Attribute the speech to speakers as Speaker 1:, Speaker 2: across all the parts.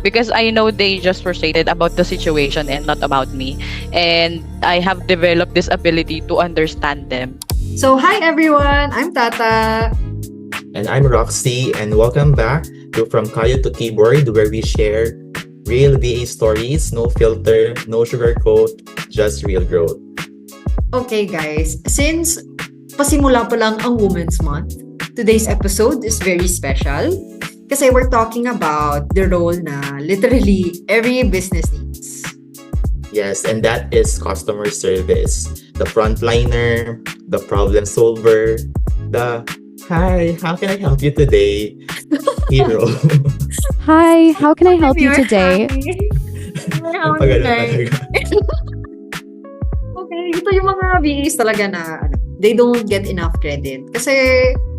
Speaker 1: because I know they just frustrated about the situation and not about me. And I have developed this ability to understand them.
Speaker 2: So, hi everyone! I'm Tata.
Speaker 3: And I'm Roxy, and welcome back to From Kayo to Keyboard, where we share real VA stories, no filter, no sugarcoat, just real growth.
Speaker 2: Okay guys, since pasimula pa lang ang Women's Month, today's episode is very special kasi we're talking about the role na literally every business needs.
Speaker 3: Yes, and that is customer service. The frontliner, the problem solver, the hi, how can I help you today? Hero.
Speaker 4: Hi, how can I help you
Speaker 2: You're
Speaker 4: today?
Speaker 2: happy. How
Speaker 3: Ang pagano
Speaker 2: today?
Speaker 3: talaga.
Speaker 2: Okay, ito yung mga VAs talaga na they don't get enough credit. Kasi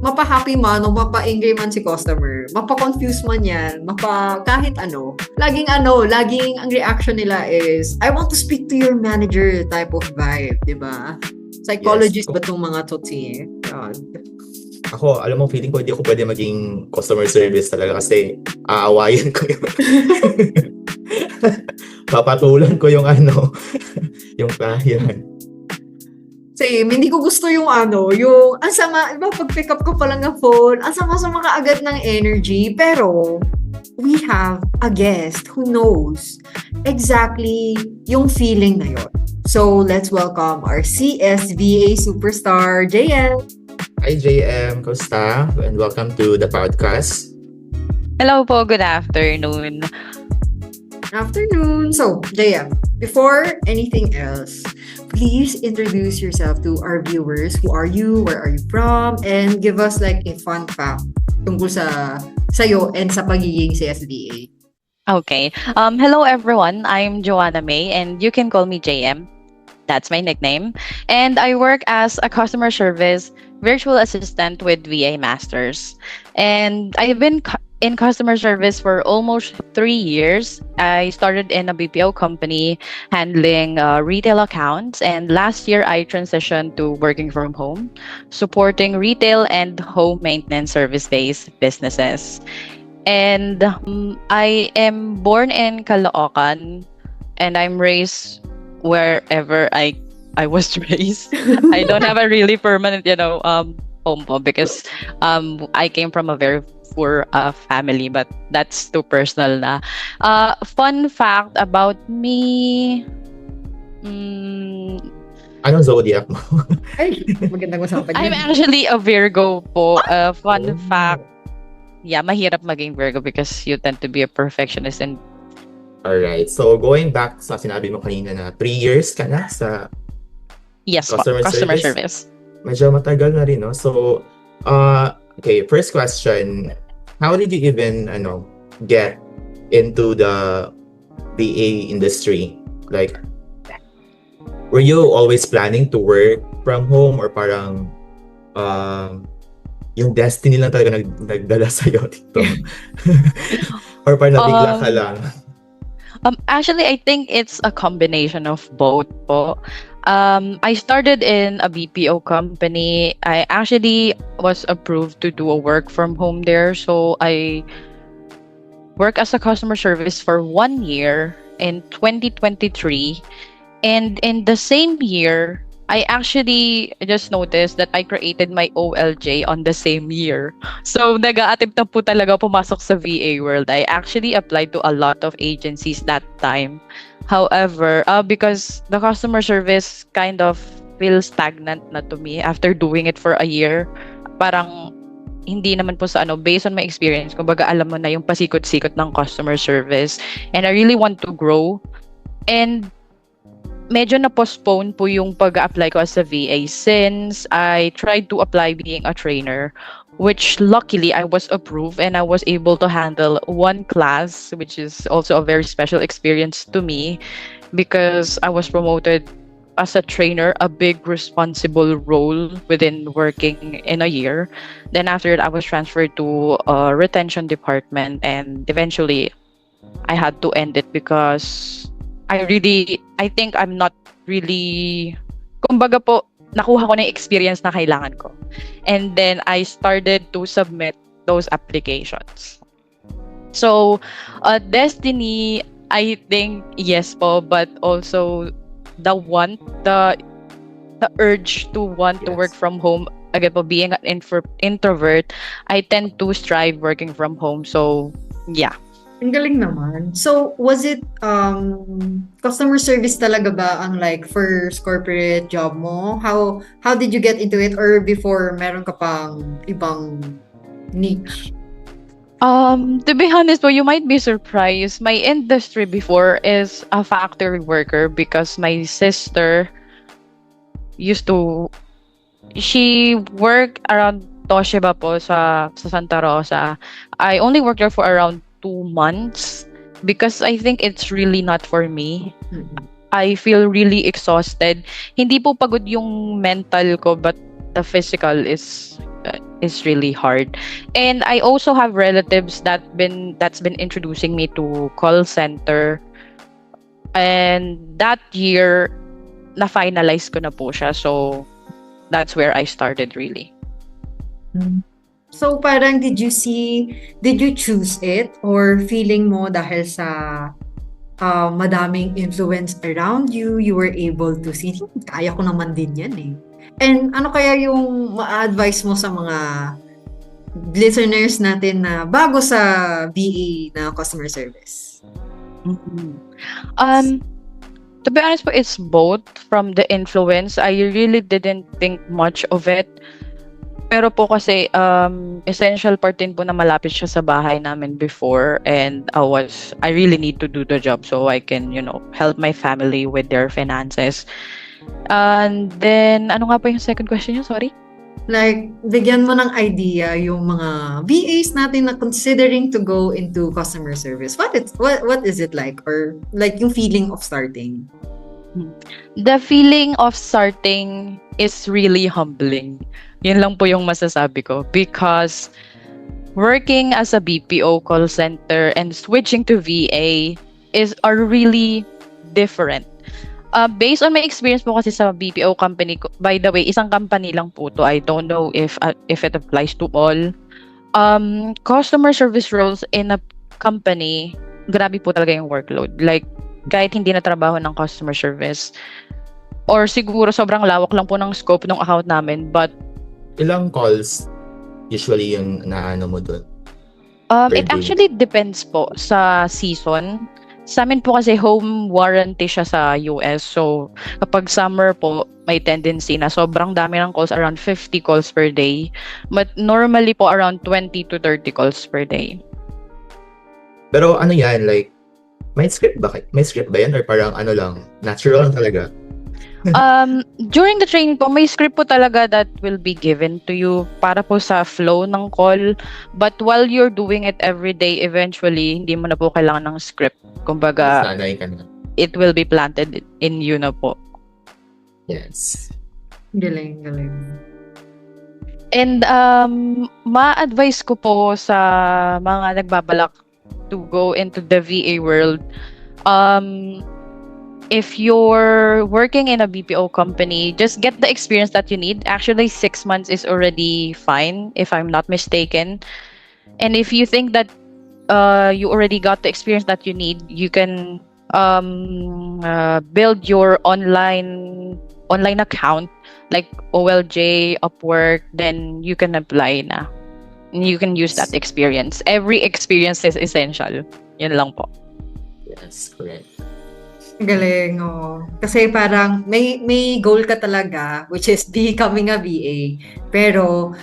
Speaker 2: mapa-happy man o mapa-angry man si customer, mapa-confuse man yan, kahit ano. Laging ang reaction nila is, I want to speak to your manager type of vibe, di ba? Psychologist
Speaker 3: Yes.
Speaker 2: ba tong mga totsi? God.
Speaker 3: Ako, alam mo, feeling ko hindi ako pwede maging customer service talaga kasi aawayan ko yung papatulan ko yung yung client.
Speaker 2: Same, hindi ko gusto yung ang sama, iba pag pick up ko pa lang ng phone, ang sama-sama kaagad ng energy, pero we have a guest who knows exactly yung feeling na yon. So, let's welcome our CSVA superstar, JM.
Speaker 3: Hi JM, kamusta? And welcome to the podcast.
Speaker 1: Hello po, good afternoon.
Speaker 2: Afternoon. So, JM, before anything else, please introduce yourself to our viewers. Who are you? Where are you from? And give us like a fun fact tungkol sa'yo and sa pagiging CSVA.
Speaker 1: Okay. Hello everyone. I'm Joanna May and you can call me JM. That's my nickname. And I work as a customer service virtual assistant with VA Masters. And I've been in customer service for almost 3 years. I started in a BPO company handling retail accounts. And last year, I transitioned to working from home, supporting retail and home maintenance service-based businesses. And I am born in Caloocan and I'm raised wherever I was raised. I don't have a really permanent, home po because I came from a very poor family, but that's too personal na. Fun fact about me.
Speaker 3: Anong zodiac mo?
Speaker 2: Ay, magandang usapan
Speaker 1: I'm
Speaker 2: yun.
Speaker 1: actually a Virgo po. Fun fact. Yeah, mahirap maging Virgo because you tend to be a perfectionist and
Speaker 3: Alright, so going back sa sinabi mo kanina na 3 years ka na sa
Speaker 1: yes po,
Speaker 3: Customer
Speaker 1: customer
Speaker 3: service?
Speaker 1: service.
Speaker 3: medyo matagal na rin, no? So, okay, first question, how did you even, get into the VA industry? Like, were you always planning to work from home or parang, yung destiny lang talaga nagdala sa'yo dito? Or parang nabigla ka lang?
Speaker 1: Actually, I think it's a combination of both po. I started in a BPO company. I actually was approved to do a work from home there. So I worked as a customer service for 1 year in 2023. And in the same year, I actually just noticed that I created my OLJ on the same year. So, nag-a-attempt na po talaga pumasok sa VA world. I actually applied to a lot of agencies that time. However, because the customer service kind of feels stagnant na to me after doing it for a year, parang hindi naman po sa based on my experience, kumbaga alam mo na yung pasikot-sikot ng customer service. And I really want to grow. And medyo na-postpone po yung pag-apply ko as a VA since I tried to apply being a trainer, which luckily I was approved and I was able to handle one class, which is also a very special experience to me because I was promoted as a trainer, a big responsible role within working in a year. Then after that, I was transferred to a retention department and eventually I had to end it because I think I'm not really, kumbaga po, nakuha ko na yung experience na kailangan ko. And then I started to submit those applications. So, destiny, I think yes po, but also the want, the urge to want to work
Speaker 3: Yes.
Speaker 1: from home. Again po, being an introvert, I tend to strive working from home. So, yeah.
Speaker 2: Ang galing naman. So, was it customer service talaga ba ang like first corporate job mo? How did you get into it, or before meron ka pang ibang niche?
Speaker 1: To be honest po, you might be surprised. My industry before is a factory worker because my sister used to, she worked around Toshiba po sa Santa Rosa. I only worked there for around 2 months because I think it's really not for me.
Speaker 2: Mm-mm.
Speaker 1: I feel really exhausted. Hindi po pagod yung mental ko, but the physical is really hard. And I also have relatives that's been introducing me to call center. And that year, na-finalize ko na po siya. So, that's where I started really.
Speaker 2: So, parang did you choose it, or feeling mo dahil sa madaming influence around you, you were able to see, kaya ko naman din yan eh. And ano kaya yung ma-advise mo sa mga listeners natin na bago sa BA na customer service?
Speaker 1: To be honest po, it's both from the influence. I really didn't think much of it. Pero po kasi essential part din po na malapit siya sa bahay namin before, and I really need to do the job so I can, help my family with their finances. And then ano nga po yung second question niyo? Sorry.
Speaker 2: Like, bigyan mo ng idea yung mga BAs natin na considering to go into customer service. What is it like? Or like yung feeling of starting?
Speaker 1: The feeling of starting is really humbling. Yun lang po yung masasabi ko. Because working as a BPO call center and switching to VA are really different. Based on my experience po kasi sa BPO company ko, by the way, isang company lang po to. I don't know if it applies to all. Customer service roles in a company, grabe po talaga yung workload. Like, kahit hindi na trabaho ng customer service, or siguro sobrang lawak lang po ng scope ng account namin, but
Speaker 3: Ilang calls usually yung naano mo doon?
Speaker 1: it actually depends po sa season. Sa amin po kasi home warranty siya sa US. So, kapag summer po, may tendency na sobrang dami ng calls, around 50 calls per day. But normally po, around 20 to 30 calls per day.
Speaker 3: Pero ano yan, like, may script ba yan? Or parang ano lang, natural lang talaga?
Speaker 1: During the training po, may script po talaga that will be given to you para po sa flow ng call. But while you're doing it every day, eventually, hindi mo na po kailangan ng script. Kumbaga,
Speaker 3: Sanay ka na.
Speaker 1: it will be planted in you na po.
Speaker 3: Yes.
Speaker 2: Galing.
Speaker 1: And ma-advise ko po sa mga nagbabalak to go into the VA world, if you're working in a BPO company, just get the experience that you need. Actually, 6 months is already fine, if I'm not mistaken. And if you think that you already got the experience that you need, you can build your online account like OLJ, Upwork, then you can apply na. And you can use that experience. Every experience is essential. Yun lang po.
Speaker 3: Yes, correct.
Speaker 2: Galing, oh. Kasi parang may goal ka talaga, which is becoming a VA. Pero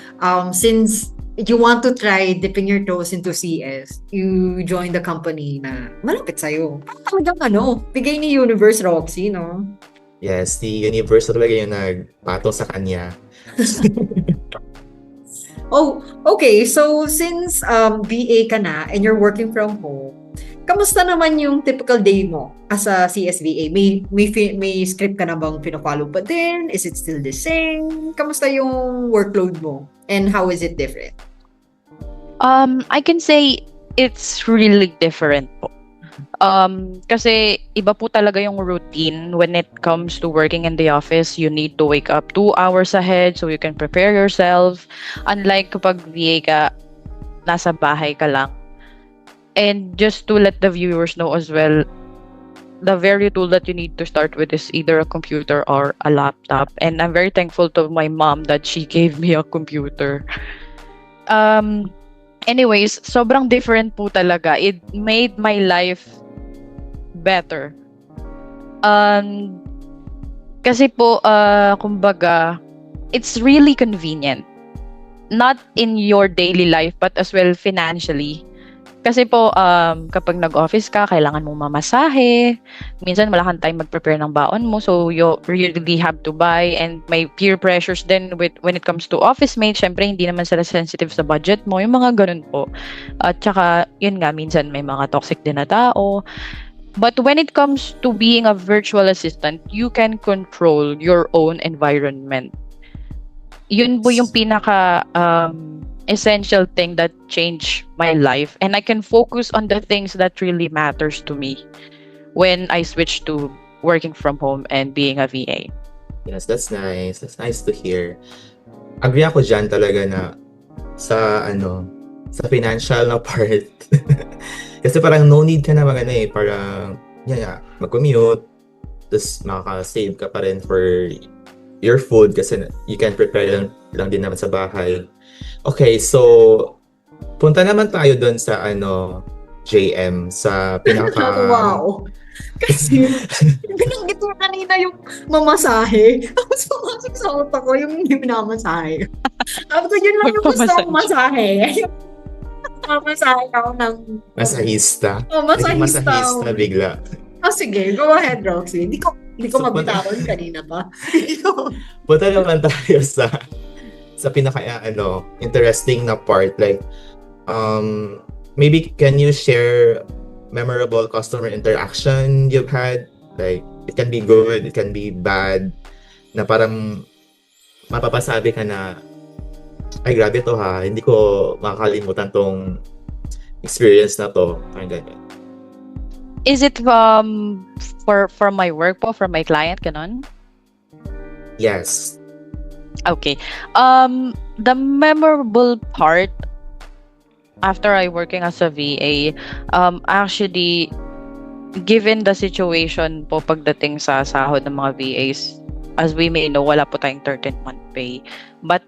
Speaker 2: since you want to try dipping your toes into CS, you join the company na malapit sa'yo. Talagang bigay ni Universe Roxy, no?
Speaker 3: Yes, the universe talaga yung nagpatong sa kanya.
Speaker 2: Oh, okay. So, since VA ka na and you're working from home, kamusta naman yung typical day mo as a CSVA? May script ka na bang pina-follow pa din? Is it still the same? Kamusta yung workload mo? And how is it different?
Speaker 1: I can say it's really different po. Kasi iba po talaga yung routine when it comes to working in the office. You need to wake up 2 hours ahead so you can prepare yourself. Unlike kapag VA ka, nasa bahay ka lang. And just to let the viewers know as well, the very tool that you need to start with is either a computer or a laptop. And I'm very thankful to my mom that she gave me a computer. Um, Anyways, sobrang different po talaga. It made my life better. Um, Kasi po, kumbaga, it's really convenient. Not in your daily life, but as well financially. Kasi po, kapag nag-office ka, kailangan mong mamasahe. Minsan, wala kang time mag-prepare ng baon mo. So, you really have to buy. And may peer pressures din when it comes to office mates. Syempre, hindi naman sila sensitive sa budget mo. Yung mga ganun po. At saka, yun nga, minsan may mga toxic din na tao. But when it comes to being a virtual assistant, you can control your own environment. Yun po yung pinaka essential thing that changed my life, and I can focus on the things that really matters to me when I switched to working from home and being a VA.
Speaker 3: Yes, that's nice. That's nice to hear. Agree ako dyan talaga na sa sa financial na part. Kasi parang no need ka na parang mag-commute, tapos makaka-save ka pa rin for your food kasi you can prepare lang din naman sa bahay. Okay, so punta naman tayo doon sa JM, sa pinaka...
Speaker 2: Wow! Kasi, binanggit mo kanina yung mamasahe. Tapos pumasok sa utak ko yung minamasahe. Tapos yun lang yung gusto kong masahe. Mamasahe ako ng...
Speaker 3: Masahista.
Speaker 2: Masahista.
Speaker 3: Masahista bigla.
Speaker 2: Sige, go ahead, Roxy. Hindi ko
Speaker 3: So,
Speaker 2: mabitawan kanina pa.
Speaker 3: Punta naman tayo sa pinaka interesting na part, like maybe can you share memorable customer interaction you've had? Like it can be good, it can be bad, na parang mapapasabi ka na ay grabe to ha, hindi ko makakalimutan tong experience na to. Parang ganyan.
Speaker 1: Is it for my work po, from my client, ganon?
Speaker 3: Yes.
Speaker 1: Okay. The memorable part after I working as a VA, actually, given the situation po pagdating sa sahod ng mga VAs, as we may know, wala po tayong 13th-month pay. But,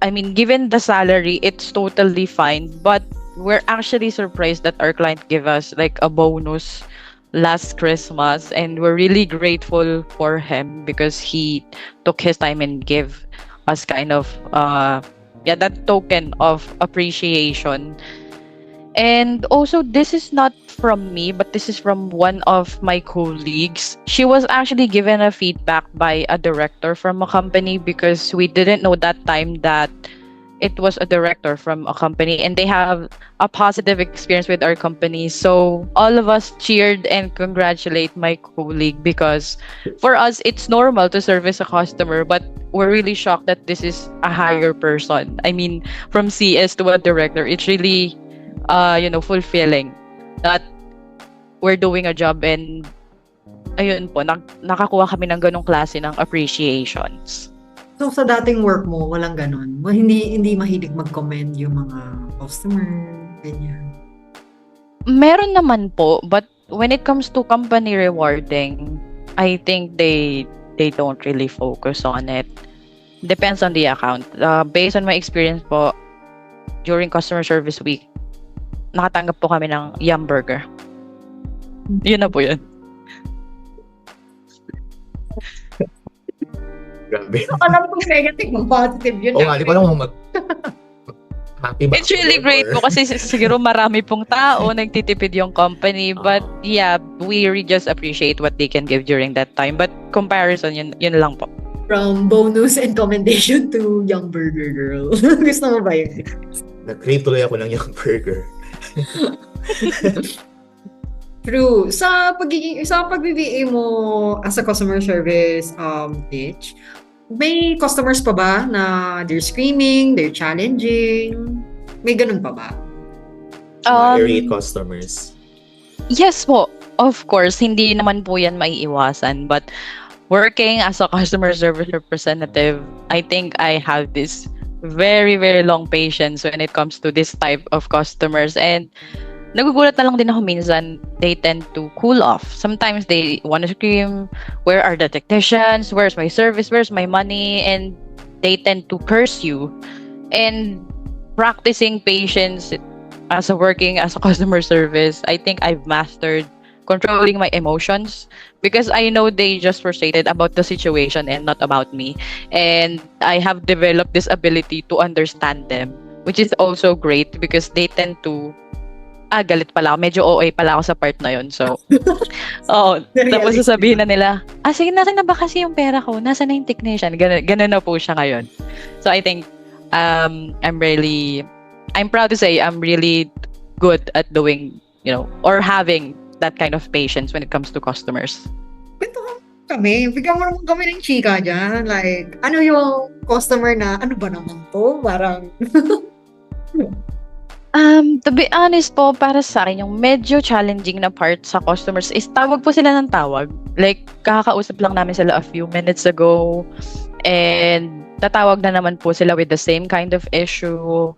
Speaker 1: I mean, given the salary, it's totally fine. But, we're actually surprised that our client gave us like a bonus last Christmas, and we're really grateful for him because he took his time and gave us kind of that token of appreciation. And also, this is not from me, but this is from one of my colleagues. She was actually given a feedback by a director from a company because we didn't know that time that it was a director from a company and they have a positive experience with our company. So all of us cheered and congratulate my colleague because for us, it's normal to service a customer, but we're really shocked that this is a higher person. I mean, from CS to a director, it's really, fulfilling that we're doing a job, and ayun po, nakakuha kami ng ganong klase ng appreciations.
Speaker 2: So, sa dating work mo, walang ganon? Hindi mahilig mag-comment yung mga customer, ganyan?
Speaker 1: Meron naman po, but when it comes to company rewarding, I think they don't really focus on it. Depends on the account. Based on my experience po, during customer service week, nakatanggap po kami ng Yum Burger. Yun na po yun.
Speaker 3: Grabe.
Speaker 2: So, alam kong negative o positive yun.
Speaker 3: Oo nga, di ko alam kung happy ba
Speaker 1: It's really great po kasi siguro marami pong tao nagtitipid yung company, but yeah, we really just appreciate what they can give during that time. But comparison, yun lang po.
Speaker 2: From bonus and commendation to Young Burger Girl. Gusto mo ba yun?
Speaker 3: Nag-crave tuloy ako ng Young Burger.
Speaker 2: True. Sa pag-VA mo as a customer service niche, may customers pa ba na they're screaming, they're challenging? May ganun pa ba?
Speaker 3: Irate customers.
Speaker 1: Yes po. Of course, hindi naman po yan maiiwasan. But working as a customer service representative, I think I have this very, very long patience when it comes to this type of customers. And nagugulat na lang din ako minsan, they tend to cool off. Sometimes they want to scream, where are the technicians? Where's my service? Where's my money? And they tend to curse you. And practicing patience working as a customer service, I think I've mastered controlling my emotions because I know they just frustrated about the situation and not about me. And I have developed this ability to understand them, which is also great because they tend to galit pala ako. Medyo OA pala ako sa part na yun. So, tapos sasabihin na nila, sige, nasa na ba kasi yung pera ko? Nasa na yung technician? Ganun na po siya ngayon. So, I think, I'm proud to say I'm really good at doing, or having that kind of patience when it comes to customers.
Speaker 2: Kwento kami. Bigyan mo naman kami ng chika dyan. Like, ano yung customer na, ano ba naman to? Parang,
Speaker 1: To be honest po, para sa akin, yung medyo challenging na part sa customers is tawag po sila ng tawag. Like, kakakausap lang namin sila a few minutes ago and tatawag na naman po sila with the same kind of issue,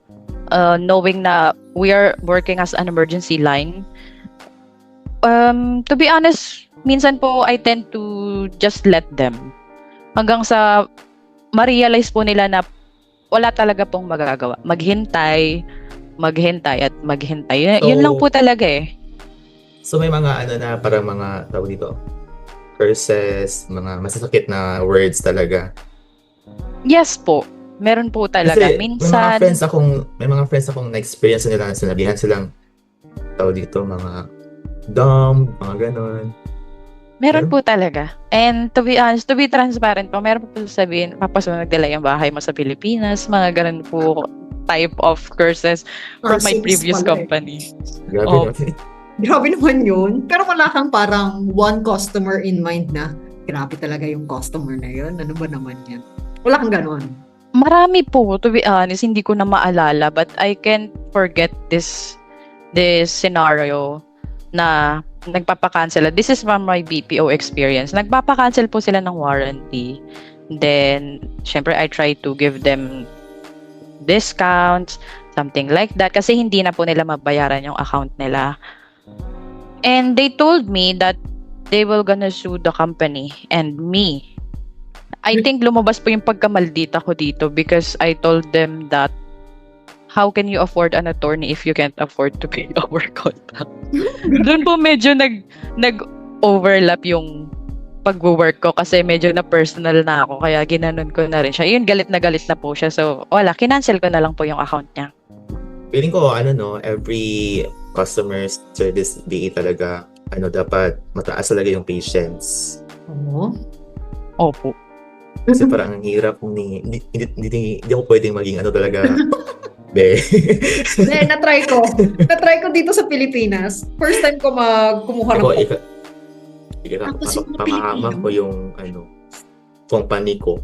Speaker 1: knowing na we are working as an emergency line. To be honest, minsan po I tend to just let them hanggang sa ma-realize po nila na wala talaga pong magagawa. Maghintay at maghintay.
Speaker 3: So,
Speaker 1: Yun lang po talaga eh.
Speaker 3: So may mga na parang mga tawag dito, curses, mga masasakit na words talaga.
Speaker 1: Yes po. Meron po talaga.
Speaker 3: Kasi
Speaker 1: Minsan,
Speaker 3: may mga friends akong na-experience nila na sinabihan silang tawag dito, mga dumb, mga ganon.
Speaker 1: meron po talaga. And to be honest, to be transparent po, meron po sabihin, papasunod nila yung bahay mo sa Pilipinas, mga ganun po type of curses from my
Speaker 2: curses
Speaker 1: previous
Speaker 2: pala eh.
Speaker 1: company.
Speaker 3: Grabe
Speaker 1: Oh.
Speaker 3: naman.
Speaker 2: Grabe naman yun. Pero wala kang parang one customer in mind na, grabe talaga yung customer na yun. Ano ba naman yan? Wala kang ganon.
Speaker 1: Marami po, to be honest, hindi ko na maalala, but I can't forget this scenario na nagpapakancel. This is from my BPO experience. Nagpapakancel po sila ng warranty. Then, syempre, I try to give them discounts, something like that, kasi hindi na po nila mabayaran yung account nila. And they told me that they will gonna sue the company and me. I think lumabas po yung pagkamaldita ko dito because I told them that how can you afford an attorney if you can't afford to pay our contract? Doon po medyo nag-overlap yung pag-work ko kasi medyo na personal na ako kaya ginanon ko na rin siya. Yun, galit na po siya. So, wala, kinancel ko na lang po yung account niya.
Speaker 3: Feeling ko, every customer service BA talaga, dapat mataas talaga yung patience.
Speaker 2: Oo.
Speaker 1: Opo.
Speaker 3: Kasi parang ang hirap hindi ako pwedeng maging talaga. Be.
Speaker 2: Hindi, na-try ko. Na-try ko dito sa Pilipinas. First time ko kumuha ng
Speaker 3: Ako,
Speaker 2: Tapos yung mga
Speaker 3: pamahamak
Speaker 2: Pilipino.
Speaker 3: ko yung company ko.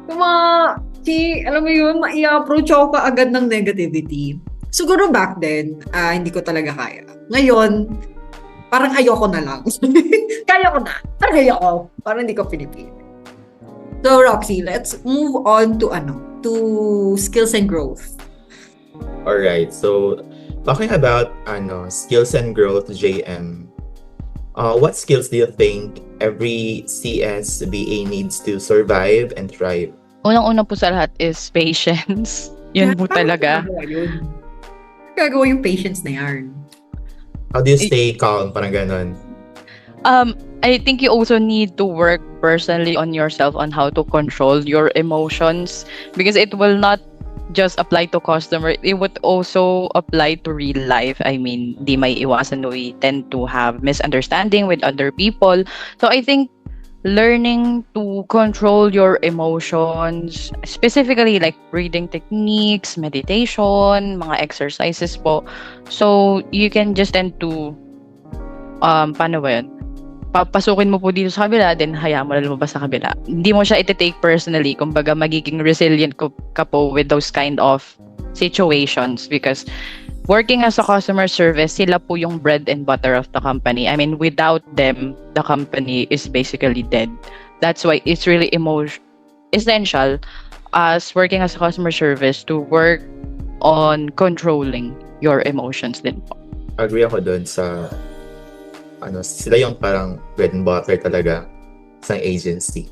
Speaker 2: Yung mga, alam mo yun, i-approach ako kaagad ng negativity. Siguro back then, hindi ko talaga kaya. Ngayon, parang ayoko na lang. Kaya ko na. Parang ayoko. Parang hindi ko pinipili. So, Roxy, let's move on to skills and growth.
Speaker 3: Alright, so talking about skills and growth, JM, what skills do you think every CSBA needs to survive and thrive?
Speaker 1: Unang-una po sa lahat is patience. Yun po talaga.
Speaker 2: Gagawa yung patience na yarn.
Speaker 3: How do you stay calm? Parang ganon.
Speaker 1: I think you also need to work personally on yourself on how to control your emotions because it will not just apply to customer, it would also apply to real life. I mean, di may iwasan, we tend to have misunderstanding with other people. So I think learning to control your emotions, specifically like breathing techniques, meditation, mga exercises po. So you can just tend to paano ba yun? Papasukin mo po dito sa kabila, then hayaan mo na lumabas sa kabila. Hindi mo siya iti-take personally. Kumbaga, magiging resilient ka po with those kind of situations because working as a customer service, sila po yung bread and butter of the company. I mean, without them, the company is basically dead. That's why it's really essential as working as a customer service to work on controlling your emotions din po.
Speaker 3: Agree ako dun sa sila yung parang bread and butter talaga sa agency.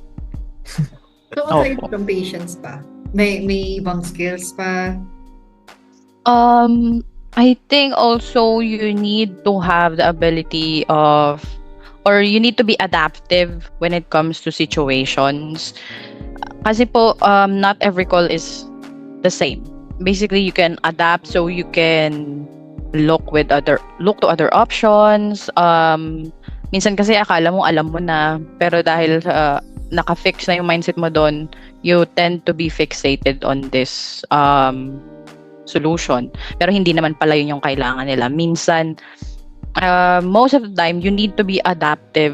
Speaker 2: So, aside from patience pa, may ibang skills pa.
Speaker 1: I think also you need to have the ability of, or you need to be adaptive when it comes to situations. Kasi po, not every call is the same. Basically, you can adapt so you can look to other options. Minsan kasi akala mo alam mo na, pero dahil naka-fix na yung mindset mo doon, you tend to be fixated on this solution. Pero hindi naman pala yun yung kailangan nila. Minsan, most of the time, you need to be adaptive.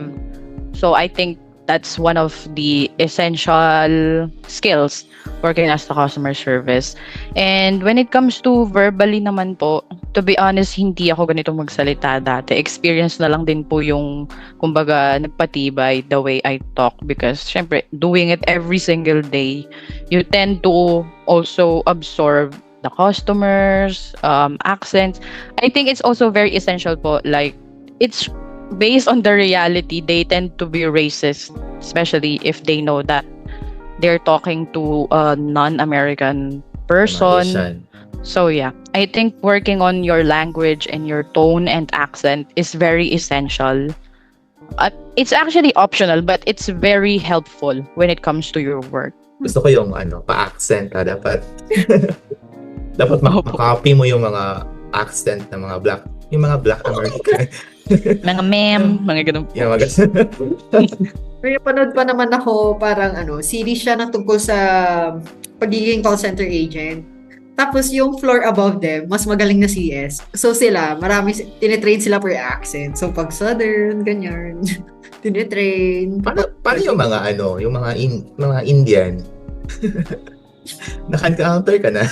Speaker 1: So I think that's one of the essential skills working as the customer service. And when it comes to verbally naman po, to be honest, hindi ako ganito magsalita dati. Experience na lang din po yung, kumbaga, nagpatibay the way I talk, because syempre, doing it every single day, you tend to also absorb the customers, accents. I think it's also very essential po, like, it's based on the reality, they tend to be racist, especially if they know that they're talking to a non-American person.
Speaker 3: Malaysian.
Speaker 1: So yeah, I think working on your language and your tone and accent is very essential. It's actually optional, but it's very helpful when it comes to your work.
Speaker 3: Gusto ko yung pa-accent dapat. Dapat makopy mo yung mga accent ng mga black American.
Speaker 1: Mga ma'am, mga ganun po.
Speaker 3: Yung mga
Speaker 2: May napanood pa naman ako, parang series siya na tungkol sa pagiging call center agent. Tapos yung floor above them, mas magaling na CS. So sila, tinitrain sila per accent. So pag Southern, ganyan, tinitrain.
Speaker 3: Paano yung mga yung mga Indian? Naka-encounter ka na?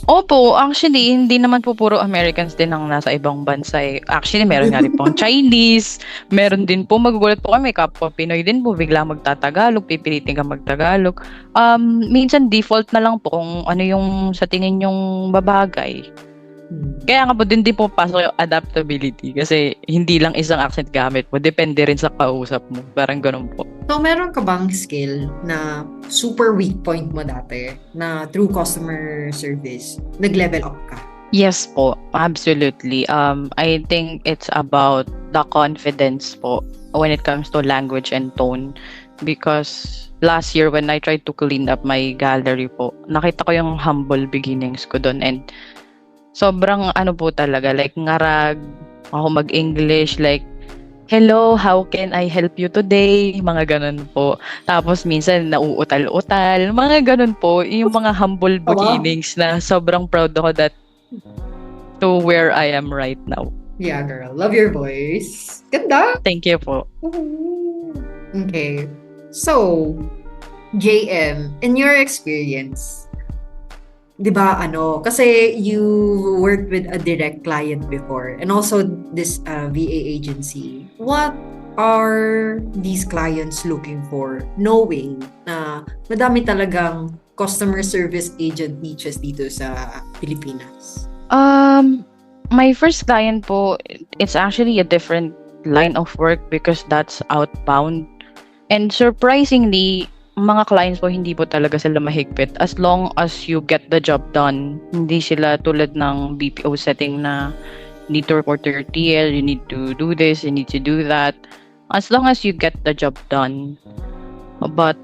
Speaker 1: Opo, actually, hindi naman po puro Americans din ang nasa ibang bansa eh. Actually, meron nga rin po Chinese, meron din po, magugulat po kami, kapwa Pinoy din po, bigla magtatagalog, pipilitin ka magtagalog. Minsan default na lang po kung ano yung sa tingin yung babagay. Kaya nga po din po pasok yung adaptability, kasi hindi lang isang accent gamit mo, depende rin sa kausap mo, parang ganun po.
Speaker 2: So, meron ka bang skill na super weak point mo dati na through customer service, nag-level up ka?
Speaker 1: Yes po, absolutely. I think it's about the confidence po when it comes to language and tone, because last year when I tried to clean up my gallery po, nakita ko yung humble beginnings ko doon, and sobrang po talaga, like ngarag ako mag-English, like, hello, how can I help you today? Mga ganun po. Tapos minsan nauutal-utal, mga ganun po. Yung mga humble beginnings na sobrang proud ako to where I am right now.
Speaker 2: Yeah, girl. Love your voice. Ganda!
Speaker 1: Thank you po.
Speaker 2: Okay. So, JM, in your experience, di ba kasi you worked with a direct client before and also this VA agency. What are these clients looking for, knowing na madami talagang customer service agent niches dito sa Pilipinas?
Speaker 1: My first client po, it's actually a different line of work because that's outbound. And surprisingly, mga clients po, hindi po talaga sila mahigpit. As long as you get the job done, hindi sila tulad ng BPO setting na need to report to your TL, you need to do this, you need to do that. As long as you get the job done. But,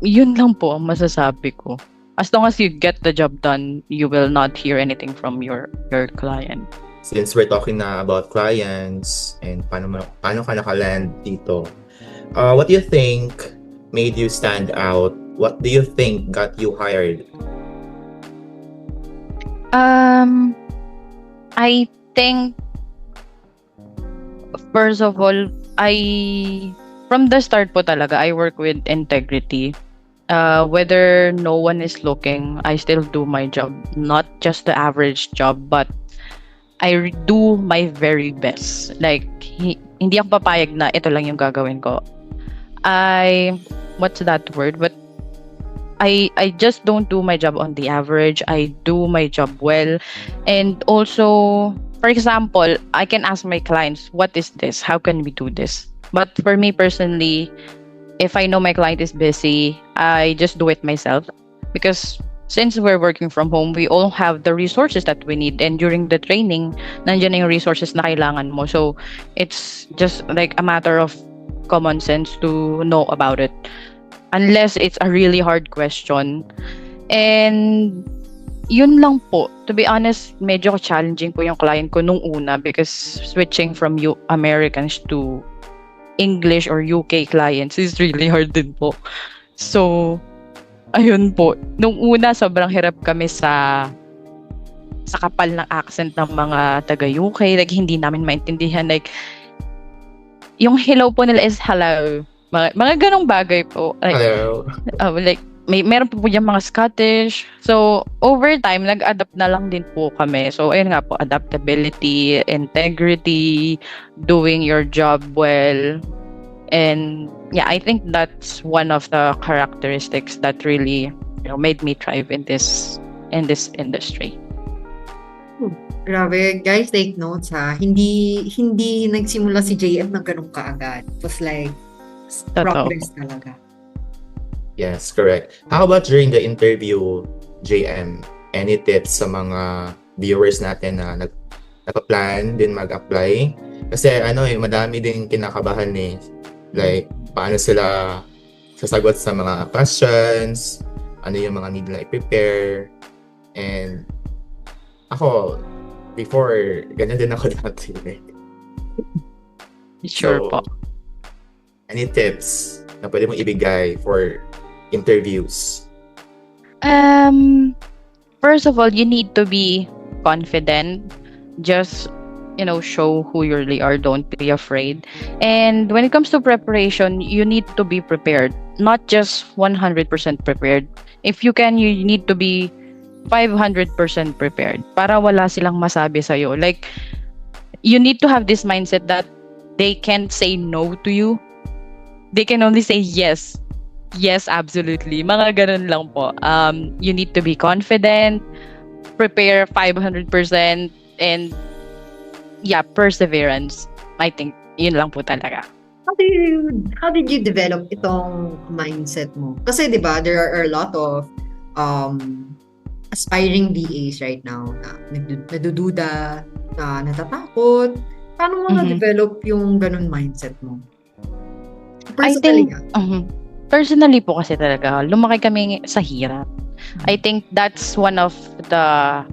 Speaker 1: yun lang po ang masasabi ko. As long as you get the job done, you will not hear anything from your client.
Speaker 3: Since we're talking na about clients and paano ka nakaland dito, what do you think made you stand out? What do you think got you hired?
Speaker 1: I think first of all, from the start po talaga, I work with integrity. Whether no one is looking, I still do my job. Not just the average job, but I do my very best. Like, hindi ako papayag na ito lang yung gagawin ko. What's that word? But I just don't do my job on the average. I do my job well. And also, for example, I can ask my clients, what is this? How can we do this? But for me personally, if I know my client is busy, I just do it myself because since we're working from home, we all have the resources that we need. And during the training, nandiyan na yung resources na kailangan mo. So, it's just like a matter of common sense to know about it. Unless it's a really hard question. And yun lang po. To be honest, medyo challenging po yung client ko nung una because switching from Americans to English or UK clients is really hard din po. So, ayun po. Nung una, sobrang hirap kami sa kapal ng accent ng mga taga-UK. Like, hindi namin maintindihan. Like, yung hello po nila is hello. Mga ganong bagay po. Like,
Speaker 3: Hello.
Speaker 1: like meron po yung mga Scottish. So, over time, nag-adapt na lang din po kami. So, ayun nga po, adaptability, integrity, doing your job well. And yeah, I think that's one of the characteristics that really, made me thrive in this industry.
Speaker 2: Grabe, guys, take notes ha. Hindi nagsimula si JM ng ganun kaagad. It was like progress talaga.
Speaker 3: Yes, correct. How about during the interview, JM? Any tips sa mga viewers natin na nagpa-plan din mag-apply? Kasi madami din kinakabahan like paano sila sasagot sa mga questions, ano yung mga need nila i-prepare. And ako, before, ganyan din ako dati.
Speaker 1: Sure po.
Speaker 3: Any tips na pwede mong ibigay for interviews?
Speaker 1: First of all, you need to be confident. Just, show who you really are. Don't be afraid. And when it comes to preparation, you need to be prepared. Not just 100% prepared. If you can, you need to be 500% prepared para wala silang masabi sa'yo. Like, you need to have this mindset that they can't say no to you. They can only say yes. Yes, absolutely. Mga ganun lang po. You need to be confident, prepare 500%, and yeah, perseverance. I think yun lang po talaga.
Speaker 2: How did you develop itong mindset mo? Kasi 'di ba, there are a lot of aspiring VAs right now na nadududa, na natatakot. Paano mo na-develop yung ganun mindset mo? Personally,
Speaker 1: personally po kasi talaga, lumaki kami sa hirap. I think that's one of the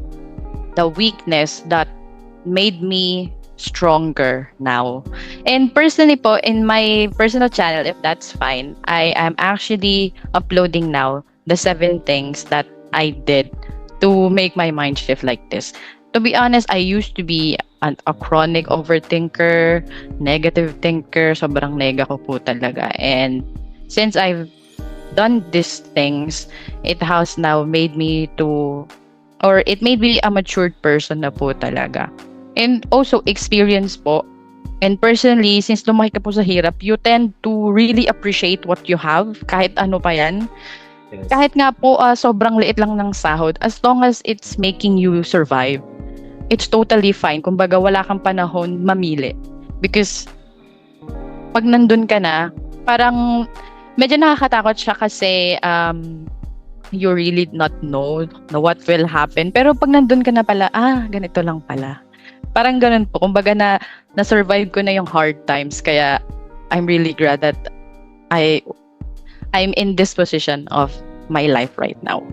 Speaker 1: weakness that made me stronger now. And personally po, in my personal channel, if that's fine, I am actually uploading now the 7 things that I did to make my mind shift like this. To be honest, I used to be a chronic overthinker, negative thinker, sobrang nega ko po talaga. And since I've done these things, it has now made me it made me a matured person na po talaga. And also experience po. And personally, since lumaki ka po sa hirap, you tend to really appreciate what you have, kahit ano pa yan.
Speaker 3: Yes.
Speaker 1: Kahit nga po sobrang liit lang ng sahod, as long as it's making you survive, it's totally fine. Kumbaga, wala kang panahon mamili. Because pag nandun ka na, parang medyo nakakatakot siya kasi you really not know what will happen. Pero pag nandun ka na pala, ganito lang pala. Parang ganun po. Kumbaga na-survive ko na yung hard times. Kaya I'm really glad that I'm in this position of my life right now.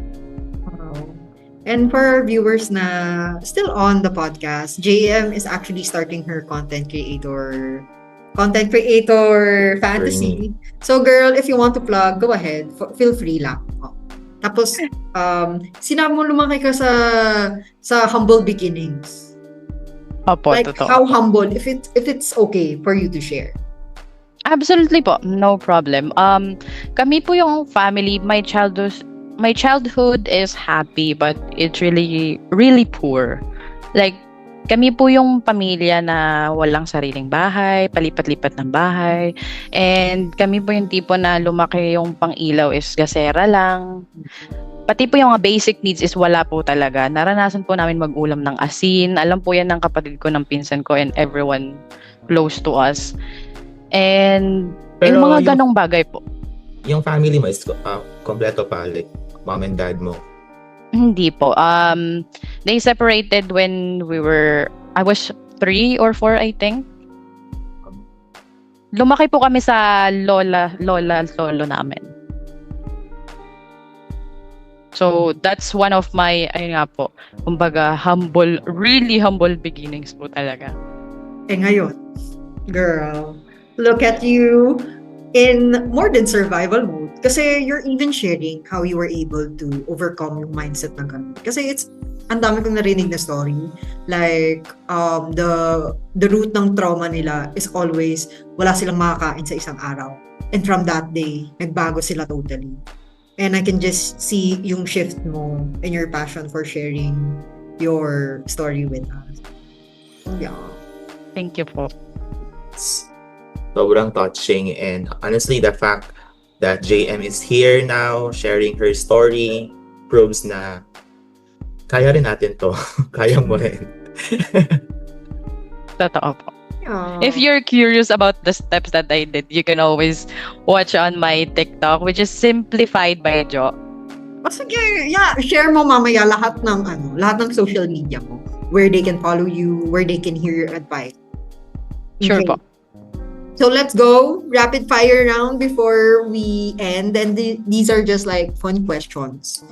Speaker 2: And for our viewers na still on the podcast, JM is actually starting her content creator fantasy. So girl, if you want to plug, go ahead. Feel free lang. Tapos, sinabi mo lumaki ka sa humble beginnings.
Speaker 1: Opo,
Speaker 2: like,
Speaker 1: totoo.
Speaker 2: how humble, if it's okay for you to share.
Speaker 1: Absolutely po, no problem. Kami po yung family, my childhood is happy, but it's really, really poor. Like, kami po yung pamilya na walang sariling bahay, palipat-lipat ng bahay. And kami po yung tipo na lumaki yung pang-ilaw is gasera lang. Pati po yung mga basic needs is wala po talaga. Naranasan po namin mag-ulam ng asin. Alam po yan ng kapatid ko, ng pinsan ko, and everyone close to us. And
Speaker 3: Pero
Speaker 1: yung mga ganong bagay po.
Speaker 3: Yung family mo is kompleto pa, like mom and dad mo.
Speaker 1: Hindi po. They separated when I was 3 or 4, I think. Lumaki po kami sa lolo namin. So, that's one of my, ayun nga po, kumbaga, really humble beginnings po talaga.
Speaker 2: Ngayon, girl, look at you in more than survival mode. Kasi you're even sharing how you were able to overcome yung mindset ng ganun. Kasi ang dami kong narinig na story. Like, the root ng trauma nila is always, wala silang makakain sa isang araw. And from that day, nagbago sila totally. And I can just see yung shift mo and your passion for sharing your story with us. Yeah.
Speaker 1: Thank you po.
Speaker 3: Sobrang touching, and honestly, the fact that JM is here now sharing her story proves na kaya rin natin to. Kaya mo rin.
Speaker 1: Totoo po.
Speaker 2: Yeah.
Speaker 1: If you're curious about the steps that I did, you can always watch on my TikTok, which is Simplified by Jo.
Speaker 2: Sige, yeah, share mo mamaya lahat ng social media mo, where they can follow you, where they can hear your advice.
Speaker 1: Sure
Speaker 2: Okay.
Speaker 1: po.
Speaker 2: So let's go rapid fire round before we end, and these are just like fun questions.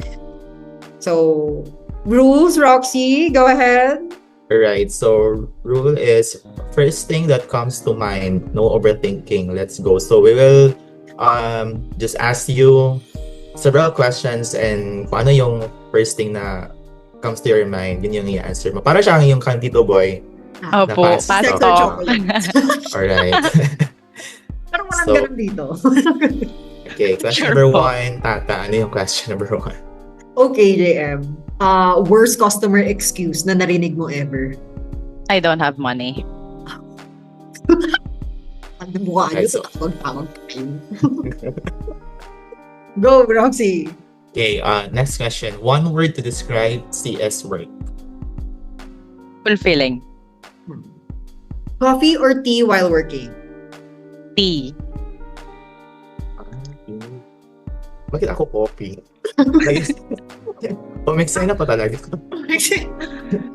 Speaker 2: So rules, Roxy, go ahead.
Speaker 3: Alright, so rule is first thing that comes to mind, no overthinking. Let's go. So we will just ask you several questions, and kung ano yung first thing na comes to your mind, yun yung i-answer mo. Para siyang yung Candito Boy.
Speaker 1: Opo,
Speaker 3: Napas-
Speaker 1: pass
Speaker 2: Sex
Speaker 1: to.
Speaker 2: or chocolate?
Speaker 3: Alright.
Speaker 2: Parang walang
Speaker 3: So-
Speaker 2: ganun dito.
Speaker 3: Okay, question
Speaker 1: Sure
Speaker 3: number
Speaker 1: po.
Speaker 3: 1. Tata, ano yung question number 1?
Speaker 2: Okay, JM. Worst customer excuse na narinig mo ever?
Speaker 1: I don't have money.
Speaker 2: Ano mukha
Speaker 3: Okay,
Speaker 2: niyo
Speaker 3: so-
Speaker 2: sa tawag Go, Roxy.
Speaker 3: Okay, next question. One word to describe CS work.
Speaker 1: Fulfilling.
Speaker 2: Coffee or tea while working?
Speaker 1: Tea.
Speaker 3: Bakit ako coffee? Pumixay na pa talaga.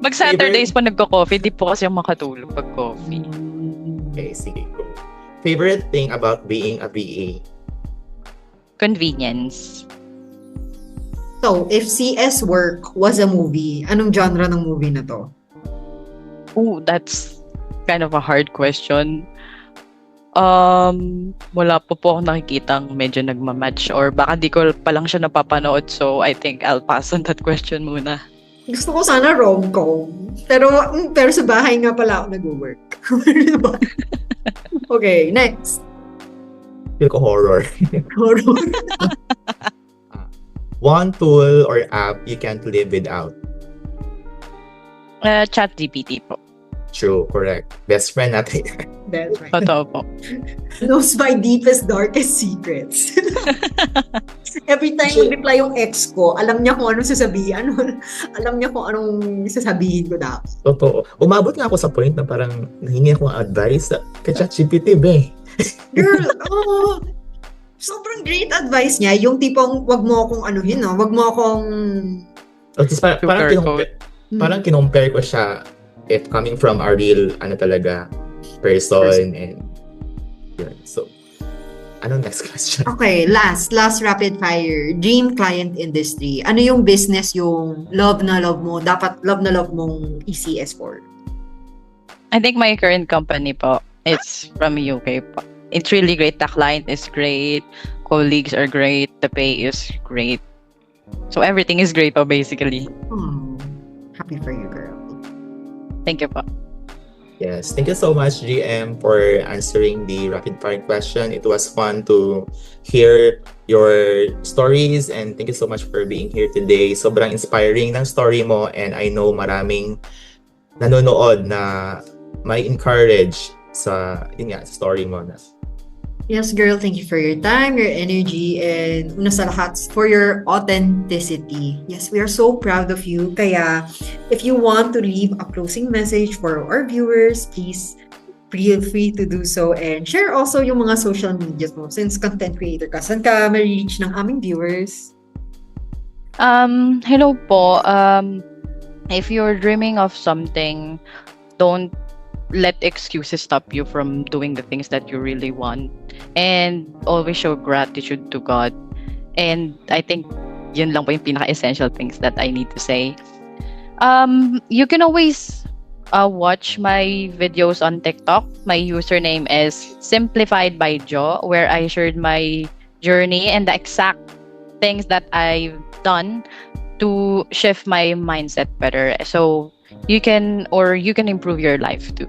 Speaker 1: Mag Saturdays po nagko-coffee, di po kasi yung makatulog pag coffee.
Speaker 3: Okay, sige, go. Favorite thing about being a VA?
Speaker 1: Convenience.
Speaker 2: So, if CS work was a movie, anong genre ng movie na to?
Speaker 1: Ooh, that's kind of a hard question. Wala po ako nakikitang medyo nagmamatch, or baka di ko pa lang siya napapanood, so I think I'll pass on that question muna.
Speaker 2: Gusto ko sana rom-com. Pero sa bahay nga pala ako nag-work. Diba? Okay, next.
Speaker 3: Feel ko horror.
Speaker 2: Horror.
Speaker 3: One tool or app you can't live without.
Speaker 1: ChatGPT po.
Speaker 3: True, correct. Best friend natin.
Speaker 2: That's right.
Speaker 1: Totoo po.
Speaker 2: Knows my deepest, darkest secrets. Every time reply yung ex ko, alam niya kung anong sasabihin. Alam niya kung anong sasabihin ko dapat.
Speaker 3: Totoo. Umabot nga ako sa point na parang nahingi ako ng advice kay ChatGPT, be.
Speaker 2: Girl, sobrang great advice niya. Yung tipong, wag mo akong anuhin, no? Wag mo akong...
Speaker 3: Tapos parang
Speaker 1: Sugarcoat.
Speaker 3: parang kinompare ko siya, it coming from a real, talaga, person, and yun. So, anong next question?
Speaker 2: Okay, last rapid fire. Dream client industry. Ano yung business yung love na love mo, dapat love na love mong ECS for?
Speaker 1: I think my current company po, it's from UK po. It's really great. The client is great. Colleagues are great. The pay is great. So everything is great po, basically.
Speaker 2: Oh, happy for you, girl.
Speaker 1: Thank you po.
Speaker 3: Yes, thank you so much, GM, for answering the rapid fire question. It was fun to hear your stories, and thank you so much for being here today. Sobrang inspiring ng story mo, and I know maraming nanonood na may encourage sa, yun nga, story mo na.
Speaker 2: Yes, girl, thank you for your time, your energy, and una sa lahat, for your authenticity. Yes, we are so proud of you. Kaya, if you want to leave a closing message for our viewers, please feel free to do so and share also yung mga social media mo since content creator ka. Saan ka ma-reach ng aming viewers?
Speaker 1: Hello po. If you're dreaming of something, don't let excuses stop you from doing the things that you really want. And always show gratitude to God. And I think yun lang po yung pinaka-essential things that I need to say. You can always watch my videos on TikTok. My username is Simplified by Jo, where I shared my journey and the exact things that I've done to shift my mindset better. So you can improve your life too.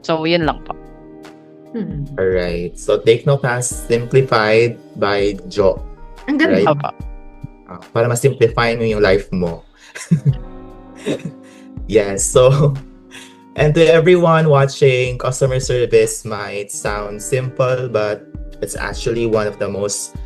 Speaker 1: So yun lang po.
Speaker 3: Alright. So, take note na Simplified by Jo.
Speaker 2: Ang ganda.
Speaker 3: Right.
Speaker 1: Opo.
Speaker 3: Para ma-simplify mo yung life mo. Yes. So, and to everyone watching, customer service might sound simple, but it's actually one of the most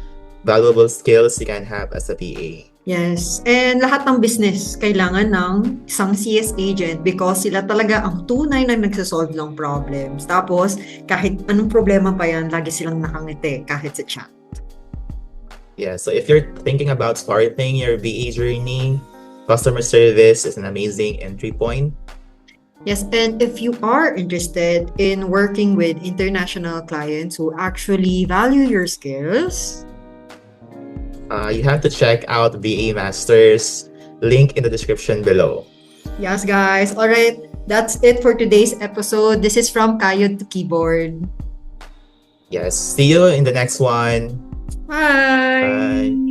Speaker 3: valuable skills you can have as a PA.
Speaker 2: Yes. And lahat ng business kailangan ng isang CS agent because sila talaga ang tunay na nagsasolve ng problems. Tapos, kahit anong problema pa yan, lagi silang nakangiti kahit sa chat.
Speaker 3: Yeah, so if you're thinking about starting your VA journey, customer service is an amazing entry point.
Speaker 2: Yes, and if you are interested in working with international clients who actually value your skills,
Speaker 3: You have to check out VA Masters, link in the description below.
Speaker 2: yes, guys. All right, that's it for today's episode. This is from Kayod to Keyboard.
Speaker 3: Yes, see you in the next one.
Speaker 2: Bye.
Speaker 3: Bye.